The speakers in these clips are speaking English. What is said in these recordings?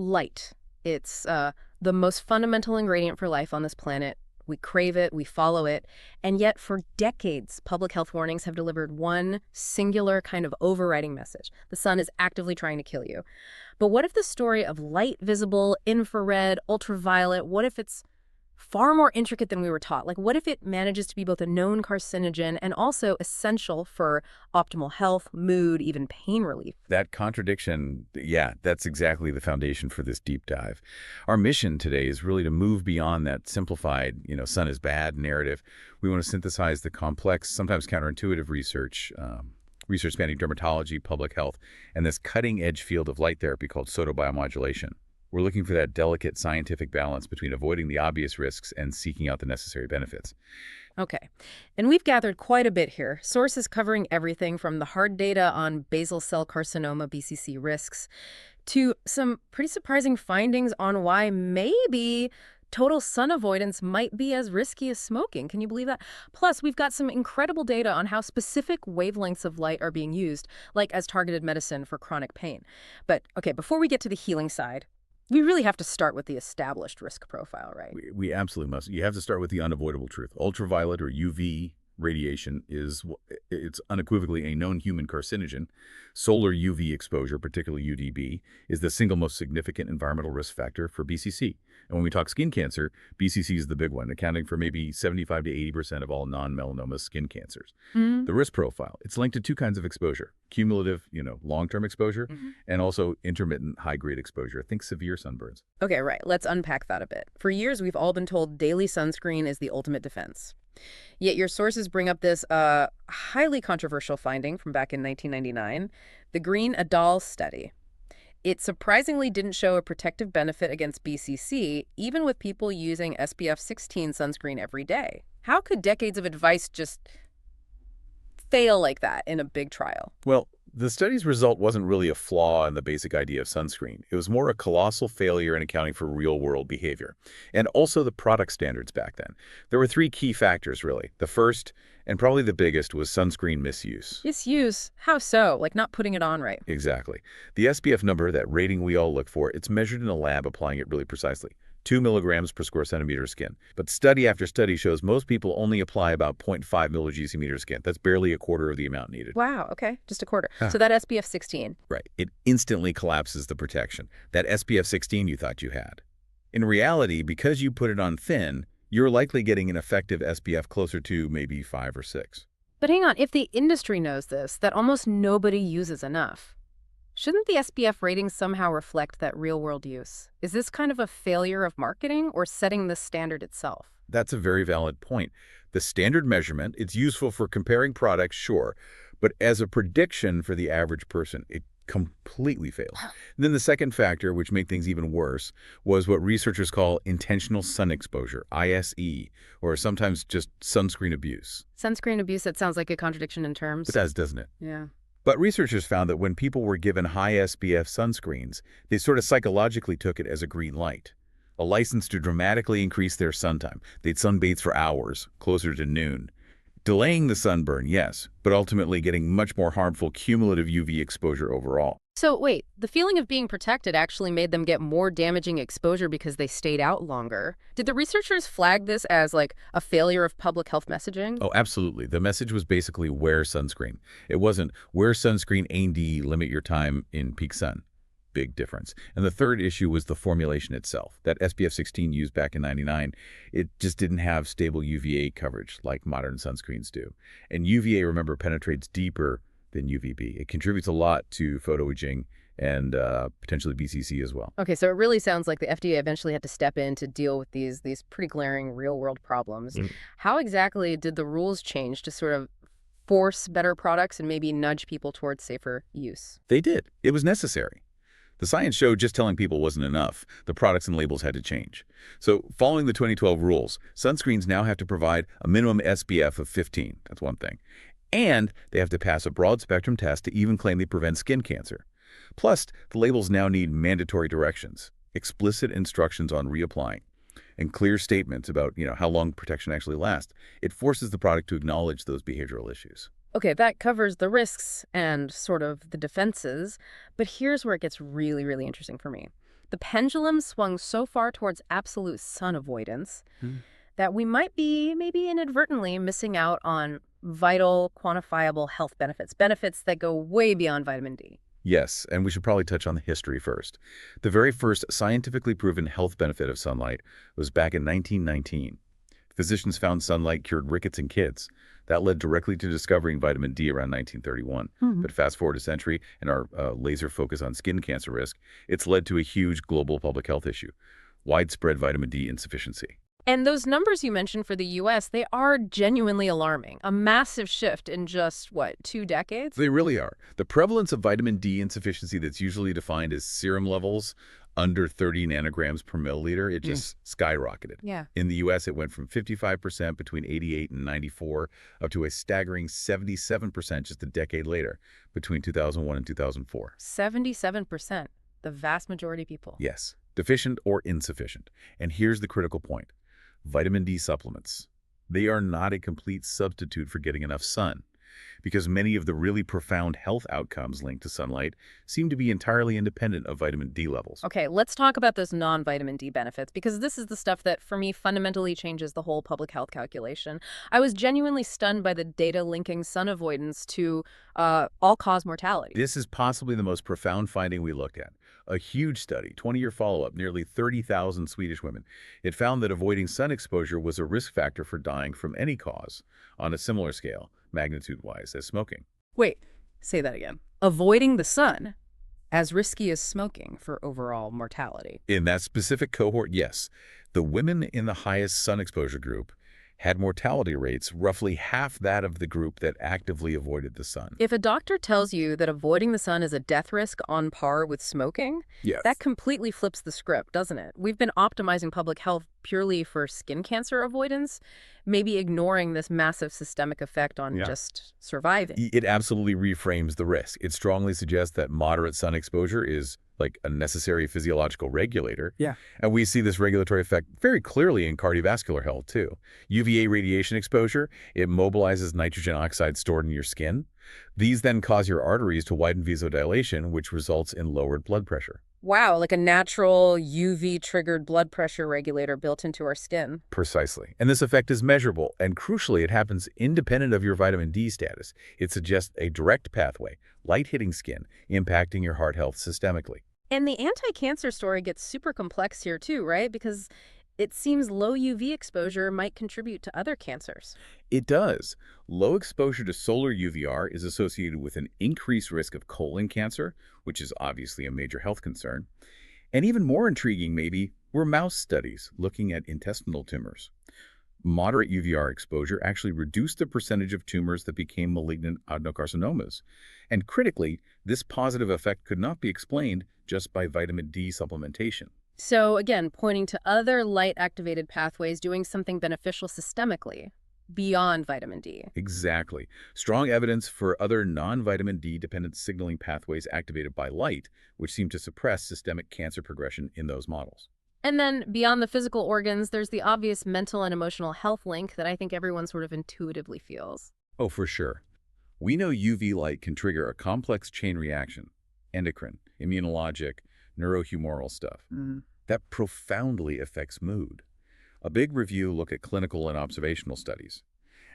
Light. It's the most fundamental ingredient for life on this planet. We crave it, we follow it, and yet for decades, public health warnings have delivered one singular kind of overriding message. The sun is actively trying to kill you. But what if the story of light visible, infrared, ultraviolet, what if it's far more intricate than we were taught? Like, what if it manages to be both a known carcinogen and also essential for optimal health, mood, even pain relief? That contradiction, yeah, that's exactly the foundation for this deep dive. Our mission today is really to move beyond that simplified, sun is bad narrative. We want to synthesize the complex, sometimes counterintuitive research spanning dermatology, public health, and this cutting-edge field of light therapy called photobiomodulation. We're looking for that delicate scientific balance between avoiding the obvious risks and seeking out the necessary benefits. Okay. And we've gathered quite a bit here. Sources covering everything from the hard data on basal cell carcinoma, BCC risks, to some pretty surprising findings on why maybe total sun avoidance might be as risky as smoking. Can you believe that? Plus, we've got some incredible data on how specific wavelengths of light are being used, like as targeted medicine for chronic pain. But, okay, before we get to the healing side, we really have to start with the established risk profile, right? We absolutely must. You have to start with the unavoidable truth. Ultraviolet or UV radiation it's unequivocally a known human carcinogen. Solar UV exposure, particularly UVB, is the single most significant environmental risk factor for BCC. And when we talk skin cancer, BCC is the big one, accounting for maybe 75 to 80% of all non-melanoma skin cancers. The risk profile, it's linked to two kinds of exposure: cumulative, long-term exposure, and also intermittent high-grade exposure. Think severe sunburns. Okay, right. Let's unpack that a bit. For years, we've all been told daily sunscreen is the ultimate defense. Yet your sources bring up this highly controversial finding from back in 1999, the Green et al. Study. It surprisingly didn't show a protective benefit against BCC, even with people using SPF 16 sunscreen every day. How could decades of advice just fail like that in a big trial? Well, the study's result wasn't really a flaw in the basic idea of sunscreen. It was more a colossal failure in accounting for real-world behavior, and also the product standards back then. There were three key factors, really. The first, and probably the biggest, was sunscreen misuse. Misuse? How so? Like not putting it on right? Exactly. The SPF number, that rating we all look for, it's measured in a lab applying it really precisely. 2 milligrams per square centimeter of skin. But study after study shows most people only apply about 0.5 milligesimeter of skin. That's barely a quarter of the amount needed. Wow, okay, just a quarter. So that SPF 16. Right. It instantly collapses the protection. That SPF 16 you thought you had. In reality, because you put it on thin, you're likely getting an effective SPF closer to maybe 5 or 6. But hang on, if the industry knows this, that almost nobody uses enough, shouldn't the SPF rating somehow reflect that real-world use? Is this kind of a failure of marketing or setting the standard itself? That's a very valid point. The standard measurement, it's useful for comparing products, sure, but as a prediction for the average person, it completely failed. Then the second factor, which made things even worse, was what researchers call intentional sun exposure, ISE, or sometimes just sunscreen abuse. Sunscreen abuse, that sounds like a contradiction in terms. It does, doesn't it? Yeah. But researchers found that when people were given high SPF sunscreens, they sort of psychologically took it as a green light, a license to dramatically increase their sun time. They'd sunbathe for hours, closer to noon. Delaying the sunburn, yes, but ultimately getting much more harmful cumulative UV exposure overall. So wait, the feeling of being protected actually made them get more damaging exposure because they stayed out longer. Did the researchers flag this as like a failure of public health messaging? Oh, absolutely. The message was basically wear sunscreen. It wasn't wear sunscreen AD, limit your time in peak sun. Big difference. And the third issue was the formulation itself. That SPF 16 used back in '99, it just didn't have stable UVA coverage like modern sunscreens do. And UVA, remember, penetrates deeper than UVB. It contributes a lot to photoaging and potentially BCC as well. Okay, so it really sounds like the FDA eventually had to step in to deal with these pretty glaring real-world problems. How exactly did the rules change to sort of force better products and maybe nudge people towards safer use? They did. It was necessary. The science showed just telling people wasn't enough. The products and labels had to change. So following the 2012 rules, sunscreens now have to provide a minimum SPF of 15. That's one thing. And they have to pass a broad spectrum test to even claim they prevent skin cancer. Plus, the labels now need mandatory directions, explicit instructions on reapplying, and clear statements about, how long protection actually lasts. It forces the product to acknowledge those behavioral issues. Okay, that covers the risks and sort of the defenses, but here's where it gets really, really interesting for me. The pendulum swung so far towards absolute sun avoidance Hmm. that we might be maybe inadvertently missing out on vital, quantifiable health benefits, benefits that go way beyond vitamin D. Yes, and we should probably touch on the history first. The very first scientifically proven health benefit of sunlight was back in 1919. Physicians found sunlight cured rickets in kids. That led directly to discovering vitamin D around 1931. Hmm. But fast forward a century and our laser focus on skin cancer risk, it's led to a huge global public health issue, widespread vitamin D insufficiency. And those numbers you mentioned for the US, they are genuinely alarming. A massive shift in just, what, 2 decades? They really are. The prevalence of vitamin D insufficiency that's usually defined as serum levels under 30 nanograms per milliliter, it just skyrocketed. Yeah. In the U.S., it went from 55% between 88 and 94 up to a staggering 77% just a decade later, between 2001 and 2004. 77%, the vast majority of people. Yes, deficient or insufficient. And here's the critical point. Vitamin D supplements. They are not a complete substitute for getting enough sun, because many of the really profound health outcomes linked to sunlight seem to be entirely independent of vitamin D levels. Okay, let's talk about those non-vitamin D benefits, because this is the stuff that, for me, fundamentally changes the whole public health calculation. I was genuinely stunned by the data linking sun avoidance to all-cause mortality. This is possibly the most profound finding we looked at. A huge study, 20-year follow-up, nearly 30,000 Swedish women. It found that avoiding sun exposure was a risk factor for dying from any cause on a similar scale, magnitude-wise, as smoking. Wait, say that again. Avoiding the sun as risky as smoking for overall mortality. In that specific cohort, yes. The women in the highest sun exposure group had mortality rates roughly half that of the group that actively avoided the sun. If a doctor tells you that avoiding the sun is a death risk on par with smoking, Yes. that completely flips the script, doesn't it? We've been optimizing public health purely for skin cancer avoidance, maybe ignoring this massive systemic effect on just surviving. It absolutely reframes the risk. It strongly suggests that moderate sun exposure is like a necessary physiological regulator. Yeah. And we see this regulatory effect very clearly in cardiovascular health, too. UVA radiation exposure, it mobilizes nitrogen oxide stored in your skin. These then cause your arteries to widen vasodilation, which results in lowered blood pressure. Wow, like a natural UV-triggered blood pressure regulator built into our skin. Precisely. And this effect is measurable, and crucially, it happens independent of your vitamin D status. It suggests a direct pathway, light hitting skin, impacting your heart health systemically. And the anti-cancer story gets super complex here too, right? Because it seems low UV exposure might contribute to other cancers. It does. Low exposure to solar UVR is associated with an increased risk of colon cancer, which is obviously a major health concern. And even more intriguing, maybe, were mouse studies looking at intestinal tumors. Moderate UVR exposure actually reduced the percentage of tumors that became malignant adenocarcinomas. And critically, this positive effect could not be explained just by vitamin D supplementation. So again, pointing to other light-activated pathways doing something beneficial systemically beyond vitamin D. Exactly. Strong evidence for other non-vitamin D-dependent signaling pathways activated by light, which seem to suppress systemic cancer progression in those models. And then beyond the physical organs, there's the obvious mental and emotional health link that I think everyone sort of intuitively feels. Oh, for sure. We know UV light can trigger a complex chain reaction, endocrine, immunologic, neurohumoral stuff, that profoundly affects mood. A big review looked at clinical and observational studies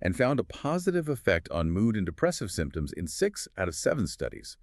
and found a positive effect on mood and depressive symptoms in 6 out of 7 studies.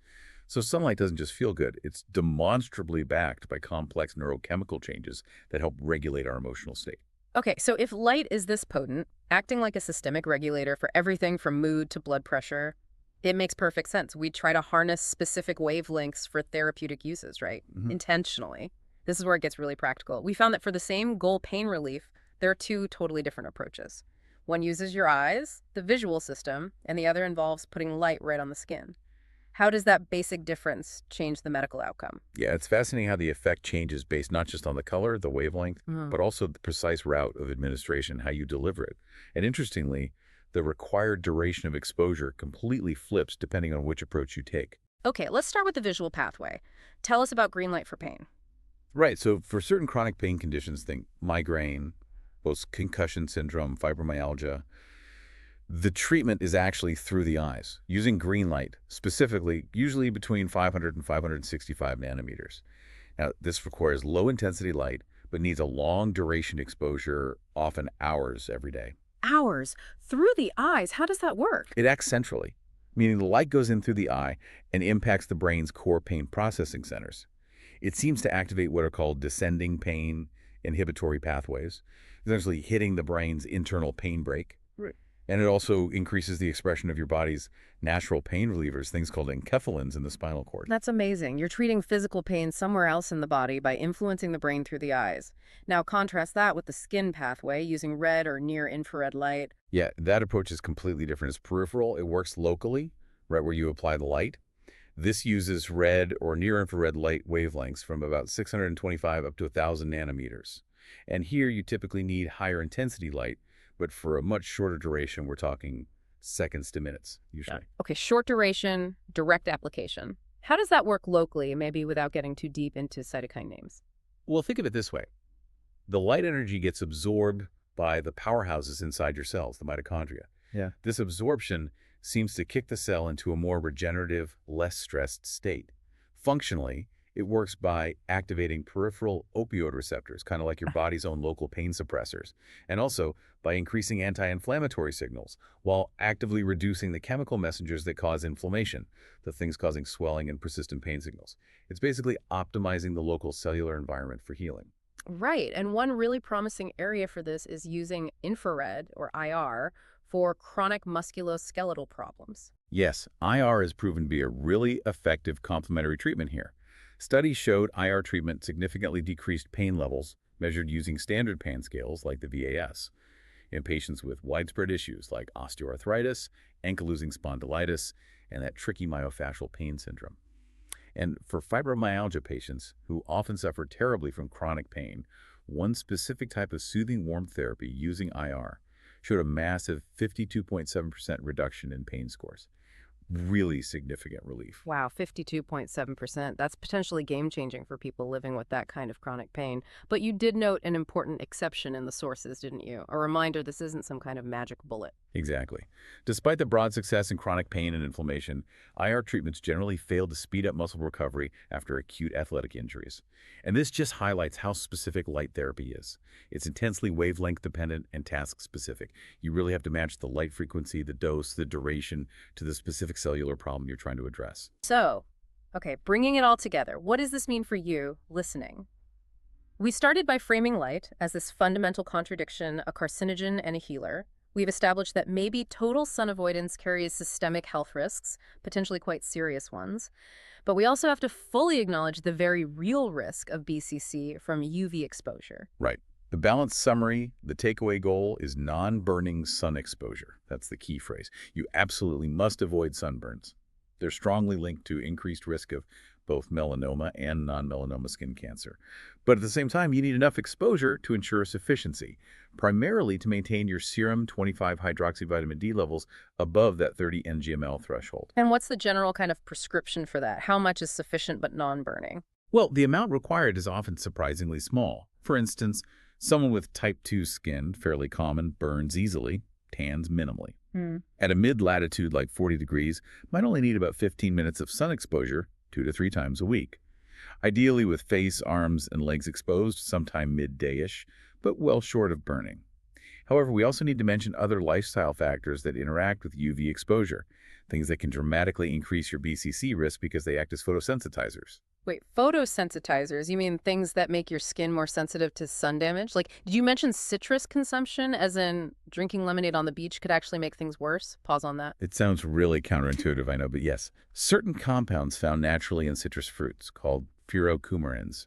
So sunlight doesn't just feel good, it's demonstrably backed by complex neurochemical changes that help regulate our emotional state. Okay, so if light is this potent, acting like a systemic regulator for everything from mood to blood pressure, it makes perfect sense. We try to harness specific wavelengths for therapeutic uses, right? Intentionally. This is where it gets really practical. We found that for the same goal, pain relief, there are 2 totally different approaches. One uses your eyes, the visual system, and the other involves putting light right on the skin. How does that basic difference change the medical outcome? Yeah, it's fascinating how the effect changes based not just on the color, the wavelength, but also the precise route of administration, how you deliver it. And interestingly, the required duration of exposure completely flips depending on which approach you take. Okay, let's start with the visual pathway. Tell us about green light for pain. Right, so for certain chronic pain conditions, think migraine, post-concussion syndrome, fibromyalgia, the treatment is actually through the eyes, using green light, specifically, usually between 500 and 565 nanometers. Now, this requires low-intensity light, but needs a long-duration exposure, often hours every day. Hours through the eyes. How does that work? It acts centrally, meaning the light goes in through the eye and impacts the brain's core pain processing centers. It seems to activate what are called descending pain inhibitory pathways, essentially hitting the brain's internal pain brake. Right. And it also increases the expression of your body's natural pain relievers, things called enkephalins in the spinal cord. That's amazing. You're treating physical pain somewhere else in the body by influencing the brain through the eyes. Now contrast that with the skin pathway using red or near-infrared light. Yeah, that approach is completely different. It's peripheral. It works locally, right where you apply the light. This uses red or near-infrared light wavelengths from about 625 up to 1,000 nanometers. And here you typically need higher intensity light, but for a much shorter duration, we're talking seconds to minutes, usually. Okay, short duration, direct application. How does that work locally, maybe without getting too deep into cytokine names? Well, think of it this way. The light energy gets absorbed by the powerhouses inside your cells, the mitochondria. Yeah. This absorption seems to kick the cell into a more regenerative, less stressed state. Functionally, it works by activating peripheral opioid receptors, kind of like your body's own local pain suppressors, and also by increasing anti-inflammatory signals while actively reducing the chemical messengers that cause inflammation, the things causing swelling and persistent pain signals. It's basically optimizing the local cellular environment for healing. Right, and one really promising area for this is using infrared, or IR, for chronic musculoskeletal problems. Yes, IR has proven to be a really effective complementary treatment here. Studies showed IR treatment significantly decreased pain levels measured using standard pain scales like the VAS in patients with widespread issues like osteoarthritis, ankylosing spondylitis, and that tricky myofascial pain syndrome. And for fibromyalgia patients who often suffer terribly from chronic pain, one specific type of soothing warmth therapy using IR showed a massive 52.7% reduction in pain scores. Really significant relief. Wow, 52.7%. That's potentially game-changing for people living with that kind of chronic pain. But you did note an important exception in the sources, didn't you? A reminder this isn't some kind of magic bullet. Exactly. Despite the broad success in chronic pain and inflammation, IR treatments generally fail to speed up muscle recovery after acute athletic injuries. And this just highlights how specific light therapy is. It's intensely wavelength dependent and task specific. You really have to match the light frequency, the dose, the duration to the specific cellular problem you're trying to address. So, okay, bringing it all together, what does this mean for you listening? We started by framing light as this fundamental contradiction, a carcinogen and a healer. We've established that maybe total sun avoidance carries systemic health risks, potentially quite serious ones. But we also have to fully acknowledge the very real risk of BCC from UV exposure. Right. The balanced summary, the takeaway goal is non-burning sun exposure. That's the key phrase. You absolutely must avoid sunburns. They're strongly linked to increased risk of both melanoma and non-melanoma skin cancer. But at the same time, you need enough exposure to ensure sufficiency, primarily to maintain your serum 25-hydroxyvitamin D levels above that 30 ng/ml threshold. And what's the general kind of prescription for that? How much is sufficient but non-burning? Well, the amount required is often surprisingly small. For instance, someone with type 2 skin, fairly common, burns easily, tans minimally. At a mid-latitude like 40 degrees, might only need about 15 minutes of sun exposure 2 to 3 times a week. Ideally with face, arms, and legs exposed sometime midday-ish, but well short of burning. However, we also need to mention other lifestyle factors that interact with UV exposure, things that can dramatically increase your BCC risk because they act as photosensitizers. Wait, photosensitizers? You mean things that make your skin more sensitive to sun damage? Like, did you mention citrus consumption, as in drinking lemonade on the beach could actually make things worse? Pause on that. It sounds really counterintuitive, I know, but yes. Certain compounds found naturally in citrus fruits, called furocumarins,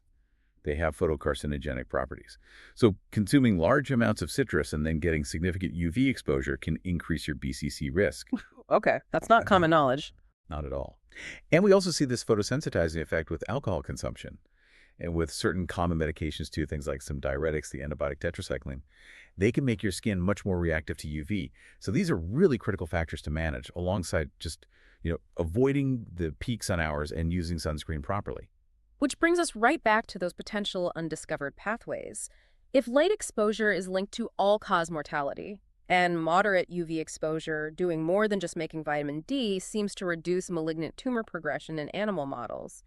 they have photocarcinogenic properties. So consuming large amounts of citrus and then getting significant UV exposure can increase your BCC risk. Okay, that's not common knowledge. Not at all. And we also see this photosensitizing effect with alcohol consumption and with certain common medications too, things like some diuretics, the antibiotic tetracycline. They can make your skin much more reactive to UV. So these are really critical factors to manage alongside just, avoiding the peak sun hours and using sunscreen properly. Which brings us right back to those potential undiscovered pathways. If light exposure is linked to all-cause mortality, and moderate UV exposure doing more than just making vitamin D seems to reduce malignant tumor progression in animal models,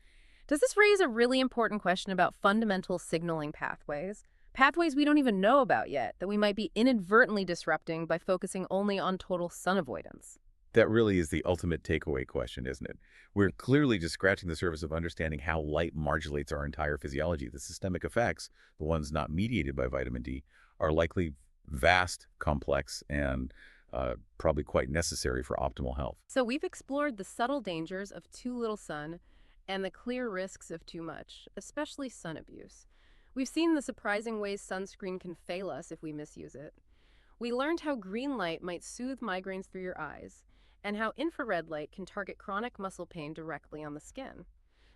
Does this raise a really important question about fundamental signaling pathways? Pathways we don't even know about yet, that we might be inadvertently disrupting by focusing only on total sun avoidance. That really is the ultimate takeaway question, isn't it? We're clearly just scratching the surface of understanding how light modulates our entire physiology. The systemic effects, the ones not mediated by vitamin D, are likely vast, complex, and probably quite necessary for optimal health. So we've explored the subtle dangers of too little sun and the clear risks of too much, especially sun abuse. We've seen the surprising ways sunscreen can fail us if we misuse it. We learned how green light might soothe migraines through your eyes, and how infrared light can target chronic muscle pain directly on the skin.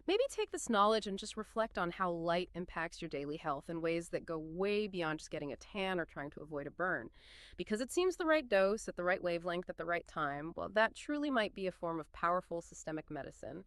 Maybe take this knowledge and just reflect on how light impacts your daily health in ways that go way beyond just getting a tan or trying to avoid a burn. Because it seems the right dose at the right wavelength at the right time, well, that truly might be a form of powerful systemic medicine